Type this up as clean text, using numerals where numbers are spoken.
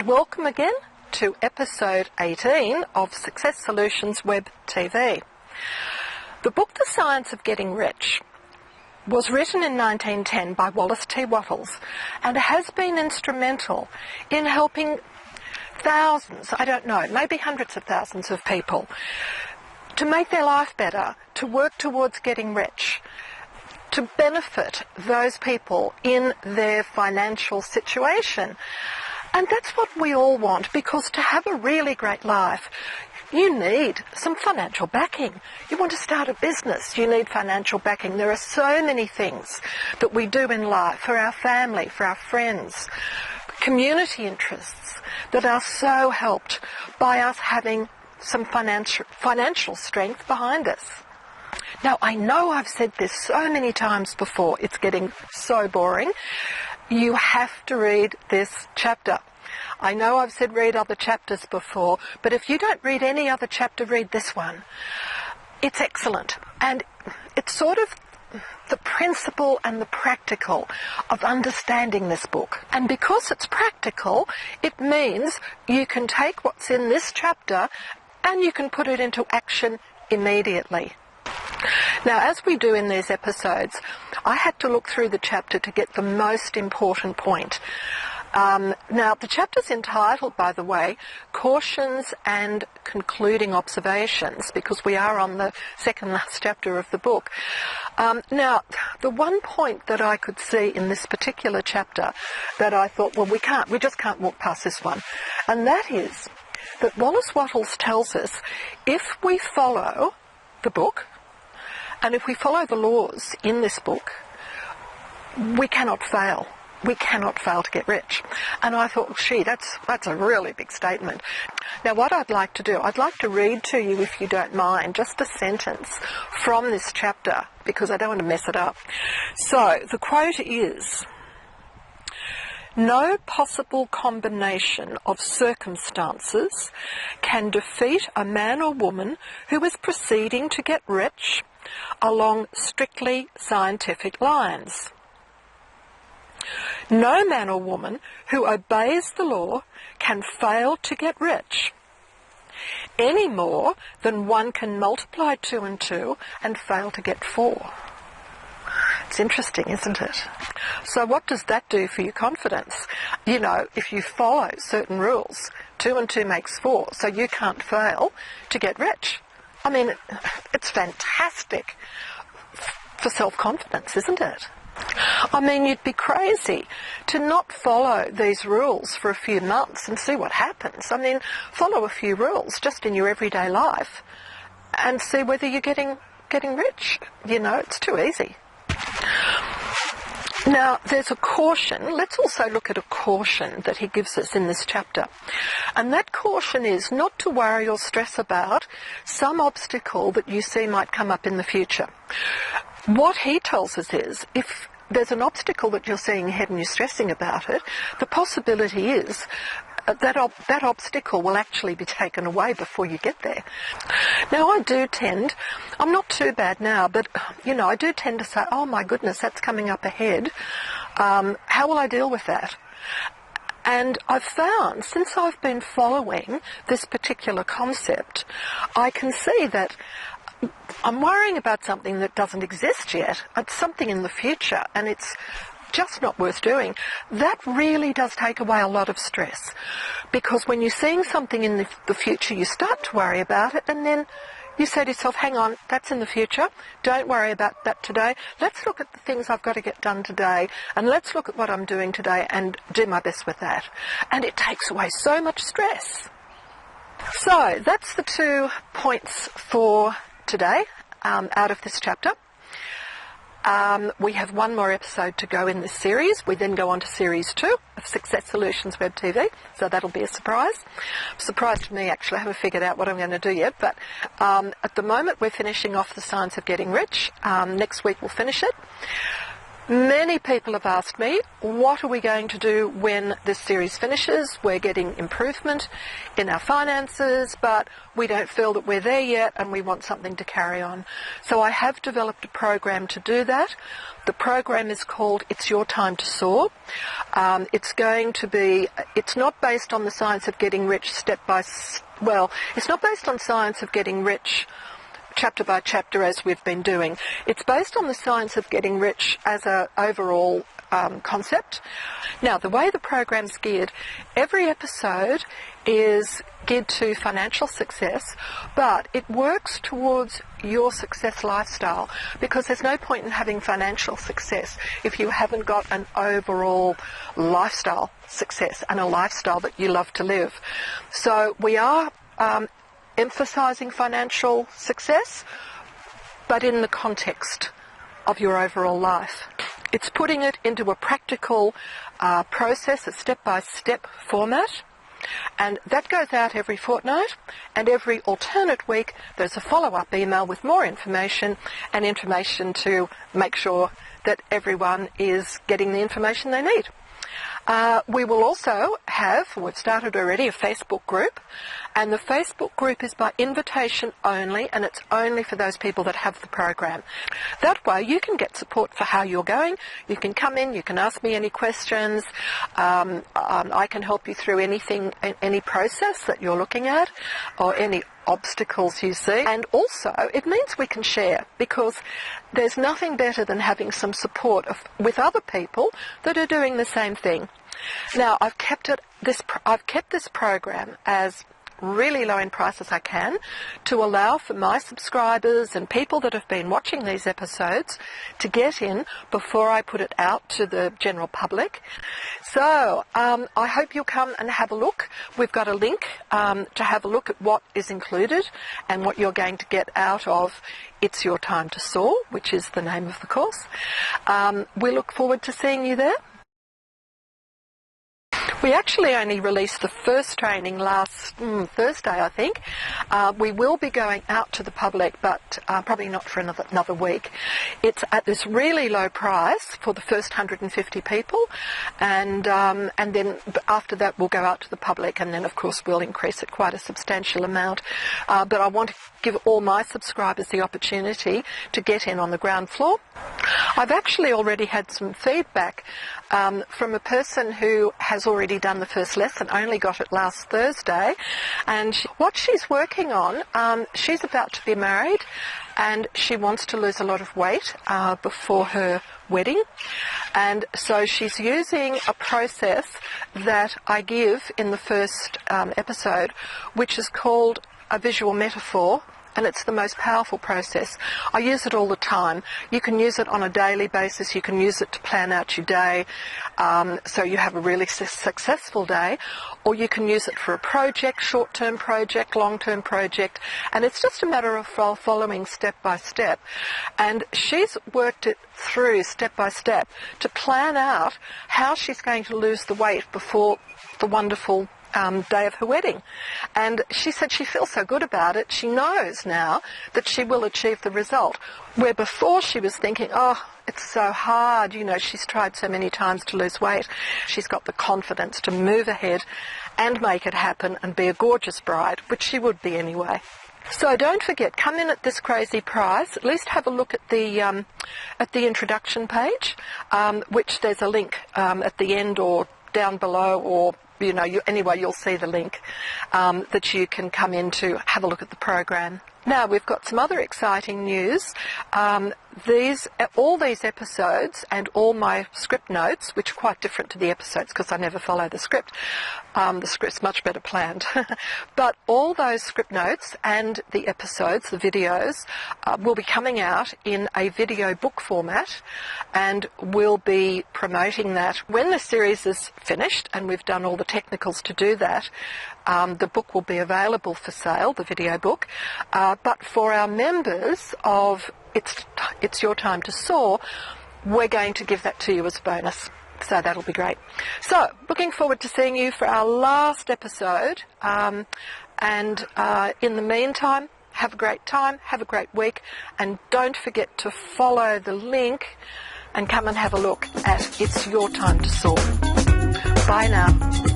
welcome again to episode 18 of Success Solutions Web TV. The book The Science of Getting Rich was written in 1910 by Wallace T. Wattles and has been instrumental in helping thousands, I don't know, maybe hundreds of thousands of people to make their life better, to work towards getting rich, to benefit those people in their financial situation. And that's what we all want, because to have a really great life, you need some financial backing. You want to start a business, you need financial backing. There are so many things that we do in life for our family, for our friends, community interests that are so helped by us having some financial strength behind us. Now, I know I've said this so many times before, it's getting so boring. You have to read this chapter. I know I've said read other chapters before, but if you don't read any other chapter, read this one. It's excellent, and it's sort of the principle and the practical of understanding this book. And because it's practical, it means you can take what's in this chapter and you can put it into action immediately. Now, as we do in these episodes, I had to look through the chapter to get the most important point. Now, the chapter's entitled, by the way, Cautions and Concluding Observations, because we are on the second last chapter of the book. Now, the one point that I could see in this particular chapter that I thought, well, we just can't walk past this one, and that is that Wallace Wattles tells us if we follow the book, and if we follow the laws in this book, we cannot fail. We cannot fail to get rich. And I thought, gee, that's a really big statement. Now, what I'd like to do, I'd like to read to you, if you don't mind, just a sentence from this chapter, because I don't want to mess it up. So, the quote is, "No possible combination of circumstances can defeat a man or woman who is proceeding to get rich along strictly scientific lines. No man or woman who obeys the law can fail to get rich, any more than one can multiply 2 and 2 and fail to get 4. It's interesting, isn't it? So what does that do for your confidence? You know, if you follow certain rules, 2 and 2 makes 4, so you can't fail to get rich. I mean, it's fantastic for self-confidence, isn't it? I mean, you'd be crazy to not follow these rules for a few months and see what happens. I mean, follow a few rules just in your everyday life and see whether you're getting rich. You know, it's too easy. Now, there's a caution. Let's also look at a caution that he gives us in this chapter. And that caution is not to worry or stress about some obstacle that you see might come up in the future. What he tells us is, if there's an obstacle that you're seeing ahead and you're stressing about it, the possibility is that obstacle will actually be taken away before you get there. Now, I'm not too bad now, but, you know, I do tend to say, oh my goodness, that's coming up ahead. How will I deal with that? And I've found, since I've been following this particular concept, I can see that I'm worrying about something that doesn't exist yet. It's something in the future, and it's just not worth doing. That really does take away a lot of stress, because when you're seeing something in the future, you start to worry about it, and then you say to yourself, hang on, that's in the future. Don't worry about that today. Let's look at the things I've got to get done today, and let's look at what I'm doing today and do my best with that. And it takes away so much stress. So that's the 2 points for today out of this chapter. We have one more episode to go in this series. We then go on to series 2 of Success Solutions Web TV, so that'll be a surprise. Surprise to me, actually. I haven't figured out what I'm going to do yet, but at the moment we're finishing off The Science of Getting Rich. Next week we'll finish it. Many people have asked me, what are we going to do when this series finishes? We're getting improvement in our finances, but we don't feel that we're there yet and we want something to carry on. So I have developed a program to do that. The program is called It's Your Time to Soar. It's not based on the science of getting rich it's not based on science of getting rich chapter by chapter as we've been doing. It's based on the science of getting rich as an overall concept. Now, the way the program's geared, every episode is geared to financial success, but it works towards your success lifestyle, because there's no point in having financial success if you haven't got an overall lifestyle success and a lifestyle that you love to live. So we are emphasising financial success, but in the context of your overall life. It's putting it into a practical process, a step-by-step format, and that goes out every fortnight, and every alternate week there's a follow-up email with more information and information to make sure that everyone is getting the information they need. We will also we've started already, a Facebook group, and the Facebook group is by invitation only, and it's only for those people that have the program. That way you can get support for how you're going. You can come in, you can ask me any questions, I can help you through any process that you're looking at, or any obstacles you see. And also it means we can share, because there's nothing better than having some support with other people that are doing the same thing. Now, I've kept this program as really low in price as I can, to allow for my subscribers and people that have been watching these episodes to get in before I put it out to the general public. So I hope you'll come and have a look. We've got a link to have a look at what is included and what you're going to get out of It's Your Time to Soar, which is the name of the course. We look forward to seeing you there. We actually only released the first training last Thursday, I think. We will be going out to the public, but probably not for another week. It's at this really low price for the first 150 people, and then after that we'll go out to the public, and then of course we'll increase it quite a substantial amount. But I want to give all my subscribers the opportunity to get in on the ground floor. I've actually already had some feedback from a person who has already done the first lesson, only got it last Thursday, and what she's working on, she's about to be married and she wants to lose a lot of weight before her wedding, and so she's using a process that I give in the first episode, which is called a visual metaphor. And it's the most powerful process. I use it all the time. You can use it on a daily basis. You can use it to plan out your day so you have a really successful day. Or you can use it for a project, short-term project, long-term project. And it's just a matter of following step by step. And she's worked it through step by step to plan out how she's going to lose the weight before the wonderful day of her wedding. And she said she feels so good about it. She knows now that she will achieve the result, where before she was thinking, oh, it's so hard, she's tried so many times to lose weight. She's got the confidence to move ahead and make it happen and be a gorgeous bride, which she would be anyway. So don't forget, come in at this crazy price. At least have a look at the introduction page, which there's a link at the end or down below, or anyway, you'll see the link that you can come in to have a look at the program. Now, we've got some other exciting news. All these episodes and all my script notes, which are quite different to the episodes because I never follow the script. The script's much better planned. But all those script notes and the episodes, the videos, will be coming out in a video book format, and we'll be promoting that. When the series is finished and we've done all the technicals to do that, the book will be available for sale, the video book. But for our members of It's Your Time to Soar, we're going to give that to you as a bonus. So that'll be great. So looking forward to seeing you for our last episode. And in the meantime, have a great time, have a great week, and don't forget to follow the link and come and have a look at It's Your Time to Soar. Bye now.